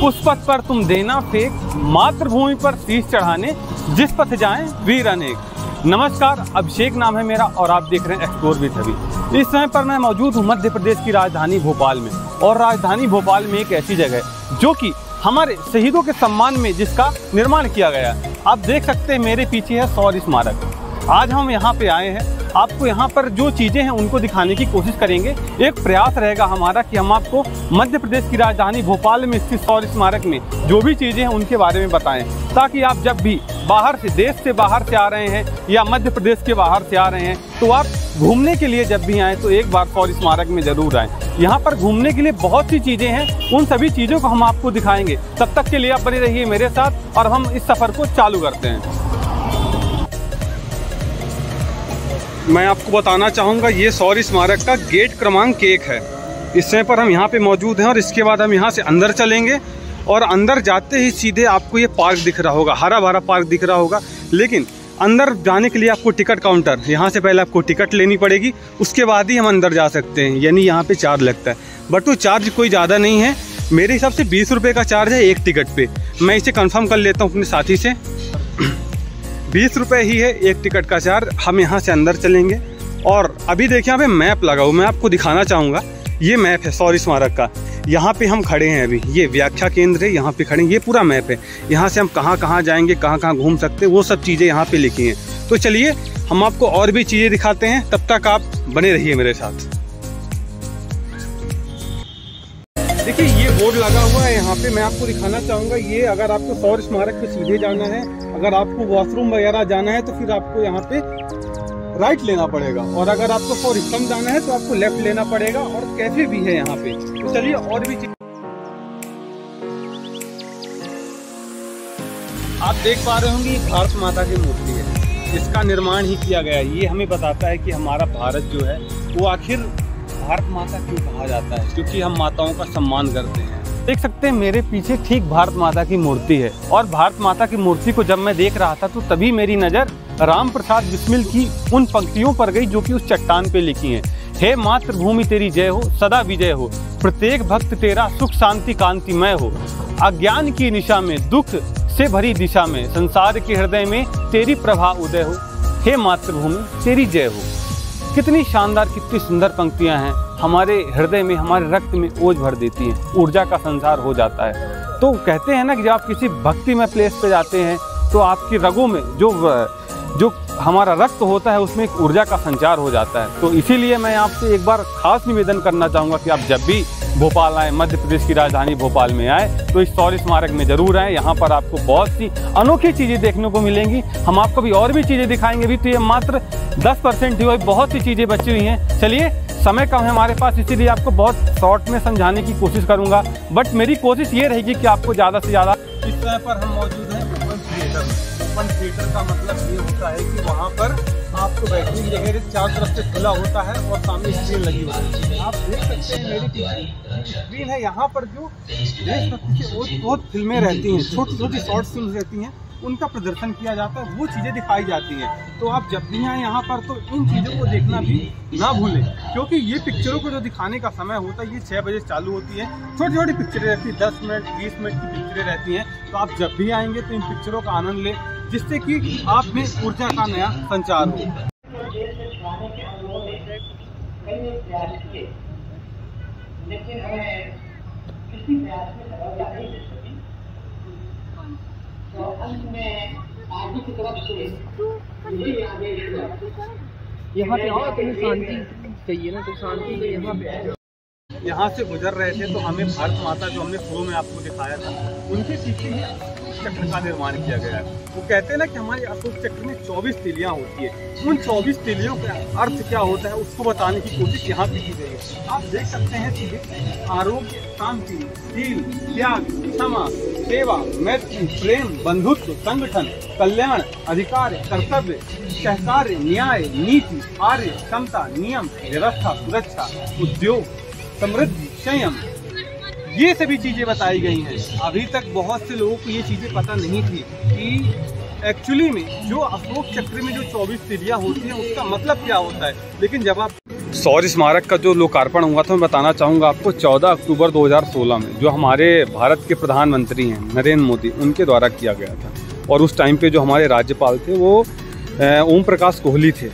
उस पथ पर तुम देना फेंक, मातृभूमि पर शीश चढ़ाने जिस पथ जाएं वीर अनेक। नमस्कार, अभिषेक नाम है मेरा और आप देख रहे हैं एक्सप्लोर विद अभी। इस समय पर मैं मौजूद हूँ मध्य प्रदेश की राजधानी भोपाल में, और राजधानी भोपाल में एक ऐसी जगह है जो कि हमारे शहीदों के सम्मान में जिसका निर्माण किया गया है। आप देख सकते हैं मेरे पीछे है शौर्य स्मारक। आज हम यहाँ पे आए हैं, आपको यहाँ पर जो चीज़ें हैं उनको दिखाने की कोशिश करेंगे। एक प्रयास रहेगा हमारा कि हम आपको मध्य प्रदेश की राजधानी भोपाल में स्थित शौर्य स्मारक में जो भी चीज़ें हैं उनके बारे में बताएं, ताकि आप जब भी बाहर से, देश से बाहर से आ रहे हैं या मध्य प्रदेश के बाहर से आ रहे हैं, तो आप घूमने के लिए जब भी आएँ तो एक बार शौर्य स्मारक में ज़रूर आएँ। यहाँ पर घूमने के लिए बहुत सी चीज़ें हैं, उन सभी चीज़ों को हम आपको दिखाएंगे। तब तक के लिए आप बने रहिए मेरे साथ और हम इस सफ़र को चालू करते हैं। मैं आपको बताना चाहूँगा, ये शौर्य स्मारक का गेट क्रमांक 1 है। इस समय पर हम यहाँ पे मौजूद हैं और इसके बाद हम यहाँ से अंदर चलेंगे और अंदर जाते ही सीधे आपको ये पार्क दिख रहा होगा, हरा भरा पार्क दिख रहा होगा। लेकिन अंदर जाने के लिए आपको टिकट काउंटर, यहाँ से पहले आपको टिकट लेनी पड़ेगी, उसके बाद ही हम अंदर जा सकते हैं। यानी यहाँ पे चार्ज लगता है, बट वो चार्ज कोई ज़्यादा नहीं है। मेरे हिसाब से 20 रुपये का चार्ज है एक टिकट पे। मैं इसे कंफर्म कर लेता हूँ अपने साथी से। 20 रुपये ही है एक टिकट का चार्ज। हम यहाँ से अंदर चलेंगे और अभी देखिए यहाँ पे मैप लगा हुआ, मैं आपको दिखाना चाहूँगा। ये मैप है शौर्य स्मारक का। यहाँ पे हम खड़े हैं अभी, ये व्याख्या केंद्र है, यहाँ पे खड़े हैं। ये पूरा मैप है, यहाँ से हम कहाँ कहाँ जाएंगे, कहाँ कहाँ घूम सकते हैं, वो सब चीज़ें यहाँ पे लिखी हैं। तो चलिए हम आपको और भी चीज़ें दिखाते हैं, तब तक आप बने रहिए मेरे साथ। देखिए ये बोर्ड लगा हुआ है यहाँ पे, मैं आपको दिखाना चाहूँगा। ये अगर आपको शौर्य स्मारक पे सीधे जाना है, अगर आपको वॉशरूम वगैरह जाना है तो फिर आपको यहाँ पे राइट लेना पड़ेगा, और अगर आपको फॉर स्तंभ जाना है तो आपको लेफ्ट लेना पड़ेगा। और कैफे भी है यहाँ पे। तो चलिए और भी चीज आप देख पा रहे होंगे, ये भारत माता की मूर्ति है, इसका निर्माण ही किया गया है। ये हमें बताता है कि हमारा भारत जो है वो आखिर भारत माता क्यों कहा जाता है, क्योंकि हम माताओं का सम्मान करते हैं। देख सकते हैं मेरे पीछे ठीक भारत माता की मूर्ति है, और भारत माता की मूर्ति को जब मैं देख रहा था तो तभी मेरी नज़र राम प्रसाद बिस्मिल की उन पंक्तियों पर गई जो कि उस चट्टान पे लिखी हैं। हे मातृभूमि तेरी जय हो, सदा विजय हो, प्रत्येक भक्त तेरा सुख शांति कांतिमय हो, अज्ञान की निशा में, दुख से भरी दिशा में, संसार के हृदय में तेरी प्रभा उदय हो, हे मातृभूमि तेरी जय हो। कितनी शानदार, कितनी सुंदर पंक्तियां हैं, हमारे हृदय में, हमारे रक्त में ओज भर देती हैं, ऊर्जा का संचार हो जाता है। तो कहते हैं ना कि जब आप किसी भक्तिमय प्लेस पे जाते हैं तो आपकी रगों में जो हमारा रक्त होता है उसमें एक ऊर्जा का संचार हो जाता है। तो इसीलिए मैं आपसे एक बार खास निवेदन करना चाहूँगा कि आप जब भी भोपाल आए, मध्य प्रदेश की राजधानी भोपाल में आए, तो इस शौर्य स्मारक में जरूर आए। यहाँ पर आपको बहुत सी अनोखी चीज़ें देखने को मिलेंगी। हम आपको भी और भी चीज़ें दिखाएंगे। भी तो ये मात्र 10% हुई, बहुत सी चीज़ें बची हुई हैं। चलिए, समय कम है हमारे पास, इसीलिए आपको बहुत शॉर्ट में समझाने की कोशिश करूँगा, बट मेरी कोशिश ये रहेगी कि आपको ज़्यादा से ज़्यादा। इस समय पर हम मौजूद हैं ओपन थिएटर में। ओपन थिएटर का मतलब ये होता है कि वहाँ पर आपको बैठने की जगह चारों तरफ से खुला होता है और सामने स्क्रीन लगी होती है। आप देख सकते हैं मेरी पीछे स्क्रीन है, यहाँ पर जो देशभक्ति की बहुत फिल्में रहती हैं, छोटी छोटी शॉर्ट फिल्म रहती हैं, उनका प्रदर्शन किया जाता है, वो चीज़ें दिखाई जाती हैं। तो आप जब भी आए यहाँ पर तो इन चीज़ों को देखना भी ना भूलें, क्योंकि ये पिक्चरों को जो दिखाने का समय होता है ये 6 बजे चालू होती है। छोटी छोटी पिक्चरें रहती हैं, 10 मिनट 20 मिनट की पिक्चरें रहती हैं। तो आप जब भी आएंगे तो इन पिक्चरों का आनंद लें, जिससे कि आप में ऊर्जा का नया संचार हो। लेकिन हमें किसी प्रयास में सफलता नहीं मिल सकी, तो अंत में आगे की तरफ से यही आदेश हुआ, यहाँ पे आओ, तुम्हें शांति चाहिए ना, तो शांति के यहाँ पे आए। यहाँ से गुजर रहे थे तो हमें भारत माता, जो हमने शुरू में आपको दिखाया था, उनके पीछे ही अशोक चक्र का निर्माण किया गया है। वो कहते हैं ना कि हमारे अशोक चक्र में 24 तिलियाँ होती है। उन 24 तिलियों का अर्थ क्या होता है उसको बताने की कोशिश यहाँ पे की गई है। आप देख सकते हैं सीधे आरोग्य, शांति, शील, त्याग, क्षमा, सेवा, मैत्री, प्रेम, बंधुत्व, संगठन, कल्याण, अधिकार, कर्तव्य, सहकार्य, न्याय, नीति, आर्य, क्षमता, नियम, व्यवस्था, सुरक्षा, उद्योग, समृद्धि, संयम, ये सभी चीजें बताई गई हैं। अभी तक बहुत से लोगों को ये चीजें पता नहीं थी कि एक्चुअली में जो अशोक चक्र में जो 24 तिलियां होती हैं उसका मतलब क्या होता है। लेकिन जब आप शौर्य स्मारक का जो लोकार्पण हुआ था मैं बताना चाहूँगा आपको 14 अक्टूबर 2016 में, जो हमारे भारत के प्रधानमंत्री हैं नरेंद्र मोदी, उनके द्वारा किया गया था। और उस टाइम पे जो हमारे राज्यपाल थे वो ओम प्रकाश कोहली थे।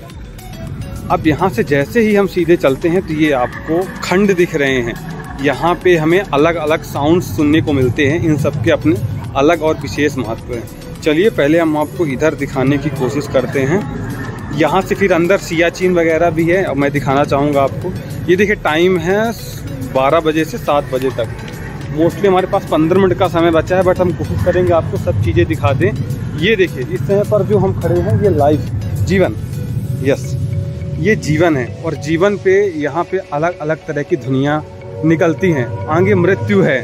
अब यहाँ से जैसे ही हम सीधे चलते हैं तो ये आपको खंड दिख रहे हैं। यहाँ पे हमें अलग अलग साउंड सुनने को मिलते हैं, इन सब के अपने अलग और विशेष महत्व हैं। चलिए पहले हम आपको इधर दिखाने की कोशिश करते हैं। यहाँ से फिर अंदर सियाचिन वगैरह भी है, अब मैं दिखाना चाहूँगा आपको। ये देखिए टाइम है 12 बजे से 7 बजे तक। मोस्टली हमारे पास 15 मिनट का समय बचा है, बट हम कोशिश करेंगे आपको सब चीज़ें दिखा दें। ये देखिए इस समय पर जो हम खड़े हैं ये लाइफ जीवन, यस ये जीवन है। और जीवन पे यहाँ पे अलग अलग तरह की दुनिया निकलती हैं। आगे मृत्यु है,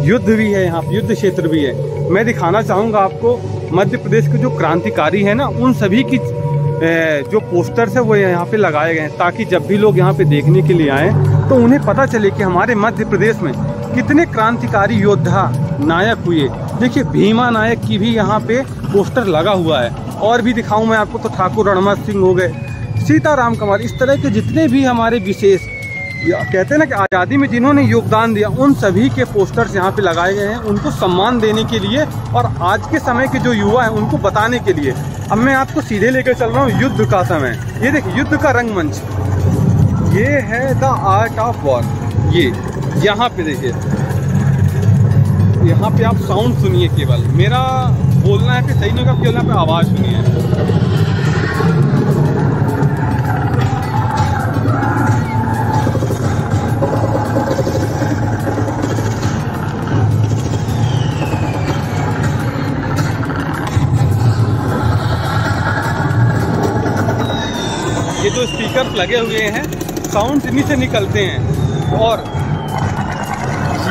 युद्ध भी है, यहाँ पे युद्ध क्षेत्र भी है। मैं दिखाना चाहूँगा आपको मध्य प्रदेश के जो क्रांतिकारी हैं ना, उन सभी की जो पोस्टर्स है वो यहाँ पे लगाए गए हैं, ताकि जब भी लोग यहाँ पे देखने के लिए आएँ तो उन्हें पता चले कि हमारे मध्य प्रदेश में कितने क्रांतिकारी योद्धा नायक हुए। देखिए भीमा नायक की भी यहाँ पे पोस्टर लगा हुआ है। और भी दिखाऊं मैं आपको तो ठाकुर रणमत सिंह हो गए, सीताराम कमाल, इस तरह के जितने भी हमारे विशेष कहते हैं ना कि आज़ादी में जिन्होंने योगदान दिया, उन सभी के पोस्टर्स यहाँ पे लगाए गए हैं, उनको सम्मान देने के लिए और आज के समय के जो युवा हैं उनको बताने के लिए। अब मैं आपको सीधे लेकर चल रहा हूँ युद्ध का समय। ये देखिए युद्ध का रंगमंच, ये है द आर्ट ऑफ वॉर। ये यहाँ पे देखिए, यहाँ पे आप साउंड सुनिए, केवल मेरा बोलना है कि सही नहीं होगा, केवल यहाँ पे आवाज़ सुनिए। ये जो स्पीकर लगे हुए हैं साउंड इन्हीं से निकलते हैं। और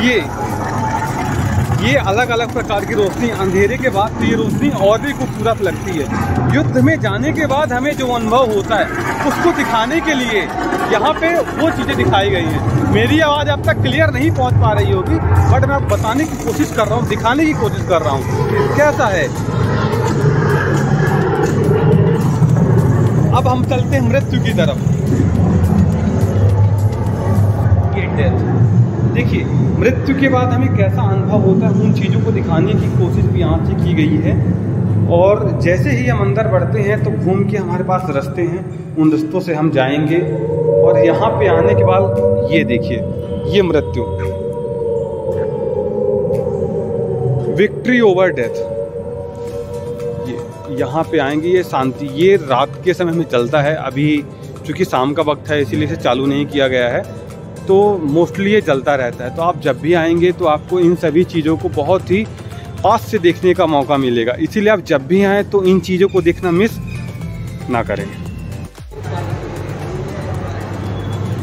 ये अलग अलग प्रकार की रोशनी, अंधेरे के बाद तो ये रोशनी और भी खूबसूरत लगती है। युद्ध में जाने के बाद हमें जो अनुभव होता है उसको दिखाने के लिए यहाँ पे वो चीज़ें दिखाई गई हैं। मेरी आवाज़ अब तक क्लियर नहीं पहुँच पा रही होगी, बट मैं बताने की कोशिश कर रहा हूँ, दिखाने की कोशिश कर रहा हूँ कैसा है। अब हम चलते हैं मृत्यु की तरफ। ये डेथ, देखिए मृत्यु के बाद हमें कैसा अनुभव होता है, उन चीज़ों को दिखाने की कोशिश भी यहाँ से की गई है। और जैसे ही हम अंदर बढ़ते हैं तो घूम के हमारे पास रास्ते हैं, उन रास्तों से हम जाएंगे। और यहाँ पे आने के बाद ये देखिए, ये मृत्यु, विक्ट्री ओवर डेथ, यहाँ पे आएंगे। ये शांति, ये रात के समय में चलता है। अभी चूँकि शाम का वक्त है इसीलिए इसे चालू नहीं किया गया है, तो मोस्टली ये चलता रहता है। तो आप जब भी आएंगे तो आपको इन सभी चीज़ों को बहुत ही पास से देखने का मौका मिलेगा। इसीलिए आप जब भी आएँ तो इन चीज़ों को देखना मिस ना करें।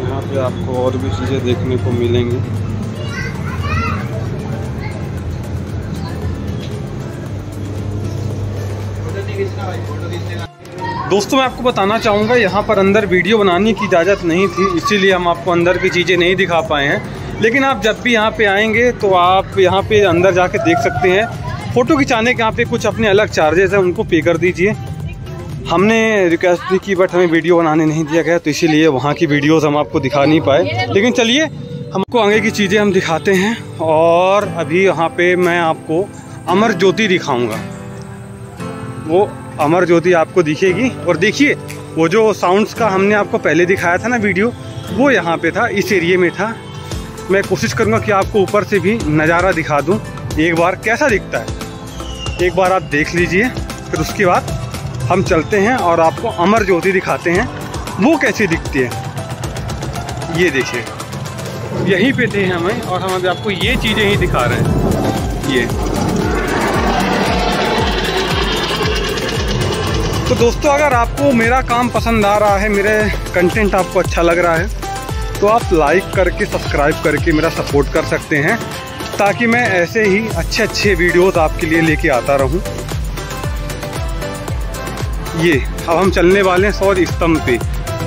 यहाँ पे आपको और भी चीज़ें देखने को मिलेंगी। दोस्तों मैं आपको बताना चाहूँगा, यहाँ पर अंदर वीडियो बनाने की इजाज़त नहीं थी, इसीलिए हम आपको अंदर की चीज़ें नहीं दिखा पाए हैं। लेकिन आप जब भी यहाँ पे आएंगे तो आप यहाँ पे अंदर जाके देख सकते हैं। फ़ोटो खिंचाने के यहाँ पे कुछ अपने अलग चार्जेस हैं, उनको पे कर दीजिए। हमने रिक्वेस्ट भी की बट हमें वीडियो बनाने नहीं दिया गया, तो इसीलिए वहाँ की वीडियोज़ हम आपको दिखा नहीं पाए। लेकिन चलिए हमको आगे की चीज़ें हम दिखाते हैं। और अभी यहाँ पर मैं आपको अमर ज्योति दिखाऊँगा। वो अमर ज्योति आपको दिखेगी। और देखिए वो जो साउंड्स का हमने आपको पहले दिखाया था ना वीडियो, वो यहाँ पे था, इस एरिया में था। मैं कोशिश करूँगा कि आपको ऊपर से भी नज़ारा दिखा दूँ एक बार कैसा दिखता है। एक बार आप देख लीजिए, फिर उसके बाद हम चलते हैं और आपको अमर ज्योति दिखाते हैं वो कैसी दिखती है। ये देखिए यहीं पे थे हमें, और हम अभी आपको ये चीज़ें ही दिखा रहे हैं। ये तो दोस्तों अगर आपको मेरा काम पसंद आ रहा है, मेरे कंटेंट आपको अच्छा लग रहा है, तो आप लाइक करके सब्सक्राइब करके मेरा सपोर्ट कर सकते हैं, ताकि मैं ऐसे ही अच्छे अच्छे वीडियोस आपके लिए लेके आता रहूं। ये अब हम चलने वाले हैं सौर स्तंभ पे,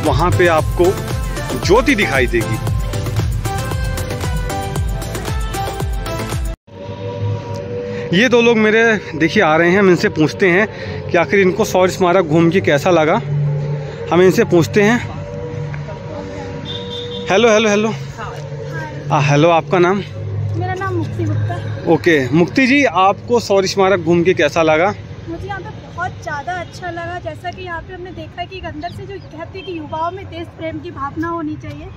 वहाँ पे आपको ज्योति दिखाई देगी। ये दो लोग मेरे देखिए आ रहे हैं, हम इनसे पूछते हैं कि आखिर इनको शौर्य स्मारक घूम के कैसा लगा। हम इनसे पूछते हैं। Hello hello hello. हेलो, आपका नाम? मेरा नाम मुक्ति गुप्ता है। ओके मुक्ति जी, आपको शौर्य स्मारक घूम के कैसा लगा? मुझे यहाँ पे बहुत ज़्यादा अच्छा लगा। जैसा कि यहाँ पे हमने देखा कि अंदर से जो कहते हैं कि युवाओं में देश प्रेम की भावना होनी चाहिए,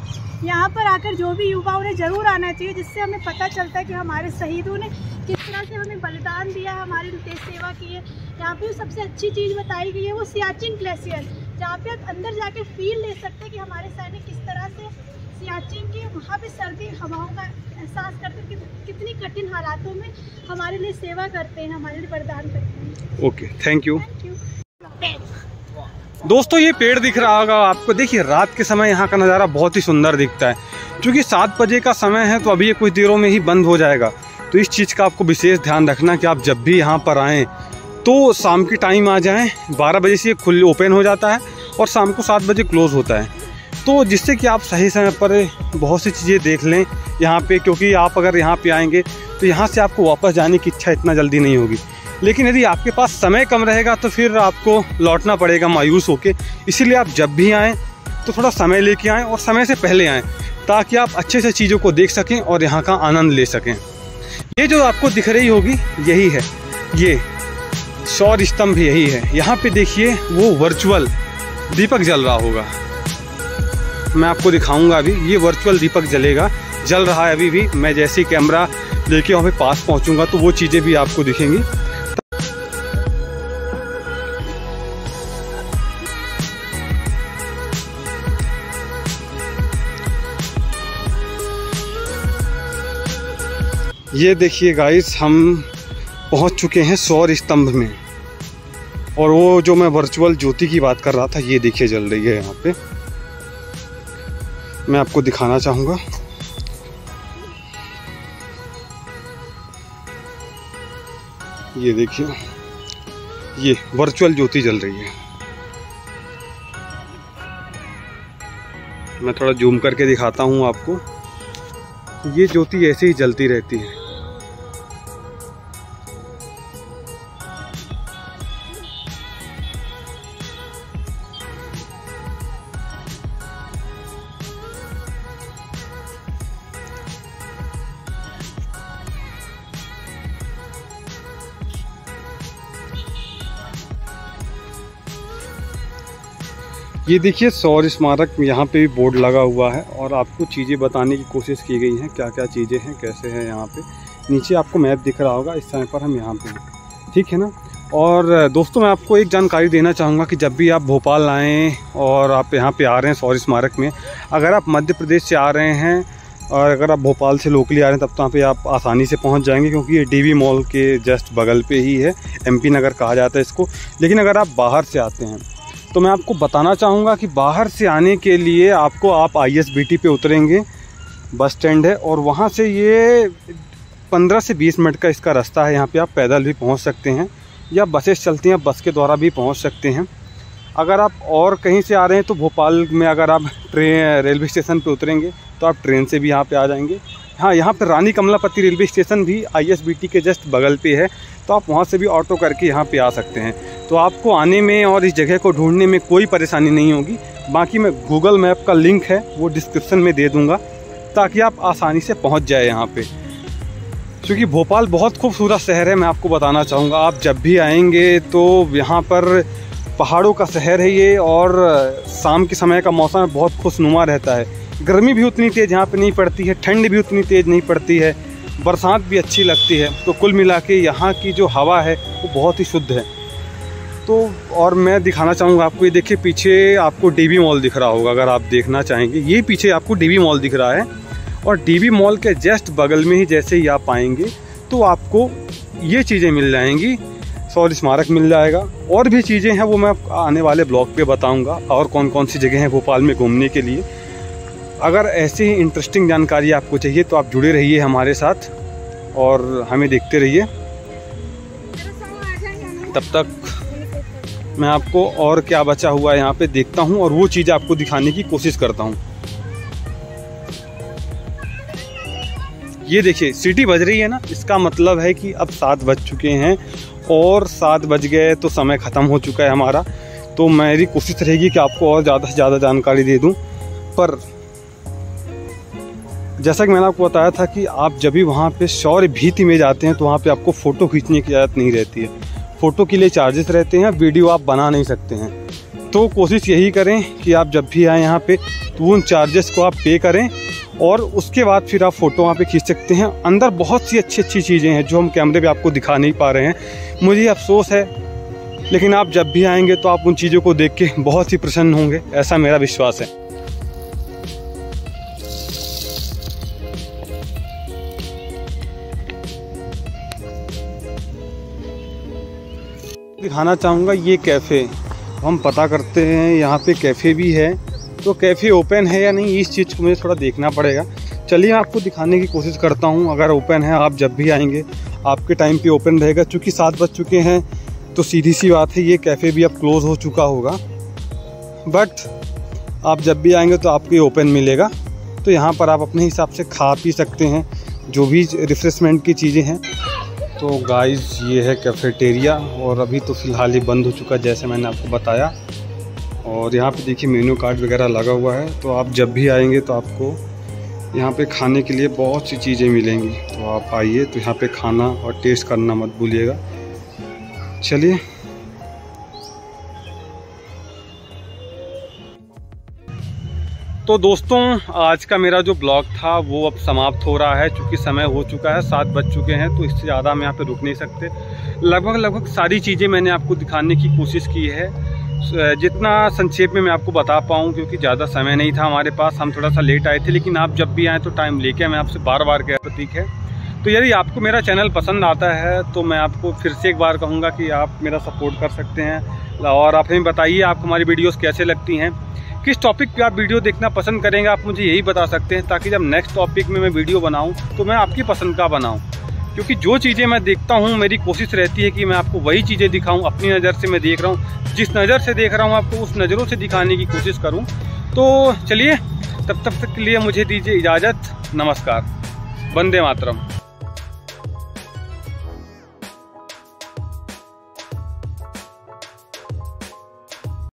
यहाँ पर आकर जो भी युवा उन्हें ज़रूर आना चाहिए, जिससे हमें पता चलता है कि हमारे शहीदों ने किस तरह से हमें बलिदान दिया, हमारी देश सेवा की है। यहाँ पे सबसे अच्छी चीज़ बताई गई है वो सियाचिन ग्लेशियर, जहाँ पे आप अंदर जाके फील ले सकते हैं कि हमारे सैनिक किस तरह से सियाचिन के वहाँ पे सर्दी हवाओं का एहसास करते हैं कि कितनी कठिन हालातों में हमारे लिए सेवा करते हैं, हमारे लिए बलिदान करते हैं। Okay, thank you. दोस्तों, ये पेड़ दिख रहा होगा आपको। देखिए, रात के समय यहाँ का नज़ारा बहुत ही सुंदर दिखता है। क्योंकि 7 बजे का समय है तो अभी ये कुछ देरों में ही बंद हो जाएगा। तो इस चीज़ का आपको विशेष ध्यान रखना कि आप जब भी यहाँ पर आएँ तो शाम के टाइम आ जाएं। 12 बजे से ये ओपन हो जाता है और शाम को 7 बजे क्लोज़ होता है, तो जिससे कि आप सही समय पर बहुत सी चीज़ें देख लें यहाँ पे। क्योंकि आप अगर यहाँ पे आएंगे तो यहाँ से आपको वापस जाने की इच्छा इतना जल्दी नहीं होगी। लेकिन यदि आपके पास समय कम रहेगा तो फिर आपको लौटना पड़ेगा मायूस होके। इसीलिए आप जब भी आएँ तो थोड़ा समय लेके आएँ और समय से पहले आएँ, ताकि आप अच्छे से चीज़ों को देख सकें और यहाँ का आनंद ले सकें। ये जो आपको दिख रही होगी यही है, ये शौर्य स्तंभ यही है। यहाँ पे देखिए वो वर्चुअल दीपक जल रहा होगा, मैं आपको दिखाऊंगा। अभी ये वर्चुअल दीपक जल रहा है अभी भी। मैं जैसे ही कैमरा लेके वहाँ पे पास पहुँचूंगा तो वो चीज़ें भी आपको दिखेंगी। ये देखिए गाइस, हम पहुँच चुके हैं शौर्य स्तंभ में। और वो जो मैं वर्चुअल ज्योति की बात कर रहा था, ये देखिए जल रही है यहाँ पे। मैं आपको दिखाना चाहूँगा। ये देखिए, ये वर्चुअल ज्योति जल रही है। मैं थोड़ा जूम करके दिखाता हूँ आपको। ये ज्योति ऐसे ही जलती रहती है। ये देखिए शौर्य स्मारक, यहाँ पे भी बोर्ड लगा हुआ है और आपको चीज़ें बताने की कोशिश की गई हैं, क्या क्या चीज़ें हैं, कैसे हैं। यहाँ पे नीचे आपको मैप दिख रहा होगा। इस समय पर हम यहाँ पे हैं, ठीक है ना। और दोस्तों, मैं आपको एक जानकारी देना चाहूँगा कि जब भी आप भोपाल आएँ और आप यहाँ पे आ रहे हैं शौर्य स्मारक में, अगर आप मध्य प्रदेश से आ रहे हैं और अगर आप भोपाल से लोकली आ रहे हैं तब तो यहाँ पे आप आसानी से पहुँच जाएंगे, क्योंकि ये डीवी मॉल के जस्ट बगल पे ही है। MP नगर कहा जाता है इसको। लेकिन अगर आप बाहर से आते हैं तो मैं आपको बताना चाहूँगा कि बाहर से आने के लिए आप ISBT पे उतरेंगे, बस स्टैंड है, और वहाँ से ये 15 से 20 मिनट का इसका रास्ता है। यहाँ पे आप पैदल भी पहुँच सकते हैं या बसेस चलती हैं, बस के द्वारा भी पहुँच सकते हैं। अगर आप और कहीं से आ रहे हैं तो भोपाल में अगर आप रेलवे स्टेशन पे उतरेंगे तो आप ट्रेन से भी यहाँ पे आ जाएंगे। हाँ, यहाँ पे रानी कमलापति रेलवे स्टेशन भी ISBT के जस्ट बगल पे है, तो आप वहाँ से भी ऑटो करके यहाँ पे आ सकते हैं। तो आपको आने में और इस जगह को ढूंढने में कोई परेशानी नहीं होगी। बाकी मैं गूगल मैप का लिंक है वो डिस्क्रिप्शन में दे दूँगा, ताकि आप आसानी से पहुँच जाए यहाँ पे। क्योंकि भोपाल बहुत खूबसूरत शहर है, मैं आपको बताना चाहूँगा। आप जब भी आएंगे तो यहाँ पर पहाड़ों का शहर है ये, और शाम के समय का मौसम बहुत खुशनुमा रहता है। गर्मी भी उतनी तेज़ यहाँ पे नहीं पड़ती है, ठंड भी उतनी तेज़ नहीं पड़ती है, बरसात भी अच्छी लगती है। तो कुल मिला के यहाँ की जो हवा है वो बहुत ही शुद्ध है। तो और मैं दिखाना चाहूँगा आपको, ये देखिए पीछे आपको डीवी मॉल दिख रहा होगा। अगर आप देखना चाहेंगे, ये पीछे आपको डीवी मॉल दिख रहा है, और डीवी मॉल के जस्ट बगल में ही जैसे ही आप आएंगे तो आपको ये चीज़ें मिल जाएंगी। शौर्य स्मारक मिल जाएगा, और भी चीज़ें हैं वो मैं आने वाले ब्लॉग पे बताऊंगा, और कौन कौन सी जगह हैं भोपाल में घूमने के लिए। अगर ऐसी ही इंटरेस्टिंग जानकारी आपको चाहिए तो आप जुड़े रहिए हमारे साथ और हमें देखते रहिए। तब तक मैं आपको और क्या बचा हुआ है यहाँ पे देखता हूँ और वो चीज़ आपको दिखाने की कोशिश करता हूँ। ये देखिए सीटी बज रही है ना, इसका मतलब है कि अब 7 बज चुके हैं, और 7 बज गए तो समय ख़त्म हो चुका है हमारा। तो मेरी कोशिश रहेगी कि आपको और ज़्यादा से ज़्यादा जानकारी दे दूं, पर जैसा कि मैंने आपको बताया था कि आप जब भी वहाँ पे शौर्य भीति में जाते हैं तो वहाँ पे आपको फ़ोटो खींचने की इजाज़त नहीं रहती है। फ़ोटो के लिए चार्जेस रहते हैं, वीडियो आप बना नहीं सकते हैं। तो कोशिश यही करें कि आप जब भी आएँ यहाँ पे तो उन चार्जेस को आप पे करें और उसके बाद फिर आप फ़ोटो वहाँ पे खींच सकते हैं। अंदर बहुत सी अच्छी अच्छी चीज़ें हैं जो हम कैमरे पे आपको दिखा नहीं पा रहे हैं, मुझे अफसोस है, लेकिन आप जब भी आएंगे तो आप उन चीज़ों को देख के बहुत ही प्रसन्न होंगे, ऐसा मेरा विश्वास है। दिखाना चाहूँगा ये कैफ़े, हम पता करते हैं यहाँ पे कैफ़े भी है, तो कैफ़े ओपन है या नहीं इस चीज़ को मुझे थोड़ा देखना पड़ेगा। चलिए आपको दिखाने की कोशिश करता हूँ। अगर ओपन है, आप जब भी आएंगे आपके टाइम पे ओपन रहेगा। चूँकि 7 बज चुके हैं तो सीधी सी बात है ये कैफ़े भी अब क्लोज़ हो चुका होगा, बट आप जब भी आएंगे तो आपको ये ओपन मिलेगा। तो यहाँ पर आप अपने हिसाब से खा पी सकते हैं, जो भी रिफ्रेशमेंट की चीज़ें हैं। तो गाइस ये है कैफ़ेटेरिया और अभी तो फ़िलहाल ही बंद हो चुका जैसे मैंने आपको बताया। और यहाँ पे देखिए मेनू कार्ड वगैरह लगा हुआ है, तो आप जब भी आएंगे तो आपको यहाँ पे खाने के लिए बहुत सी चीज़ें मिलेंगी। तो आप आइए तो यहाँ पे खाना और टेस्ट करना मत भूलिएगा। चलिए तो दोस्तों आज का मेरा जो ब्लॉग था वो अब समाप्त हो रहा है, क्योंकि समय हो चुका है, 7 बज चुके हैं, तो इससे ज़्यादा हम यहाँ पे रुक नहीं सकते। लगभग सारी चीज़ें मैंने आपको दिखाने की कोशिश की है, जितना संक्षेप में मैं आपको बता पाऊँ, क्योंकि ज़्यादा समय नहीं था हमारे पास, हम थोड़ा सा लेट आए थे। लेकिन आप जब भी आएँ तो टाइम लेके मैं आपसे बार बार कह प्रतीक है। तो यदि आपको मेरा चैनल पसंद आता है तो मैं आपको फिर से एक बार कहूँगा कि आप मेरा सपोर्ट कर सकते हैं। और आप हमें बताइए आपको हमारी वीडियोज़ कैसे लगती हैं, किस टॉपिक पे आप वीडियो देखना पसंद करेंगे, आप मुझे यही बता सकते हैं, ताकि जब नेक्स्ट टॉपिक में मैं वीडियो बनाऊं तो मैं आपकी पसंद का बनाऊं। क्योंकि जो चीज़ें मैं देखता हूं मेरी कोशिश रहती है कि मैं आपको वही चीज़ें दिखाऊं। अपनी नज़र से मैं देख रहा हूं, जिस नज़र से देख रहा हूं आपको उस नज़रों से दिखाने की कोशिश करूं। तो चलिए तब तक के लिए मुझे दीजिए इजाज़त। नमस्कार। वंदे मातरम।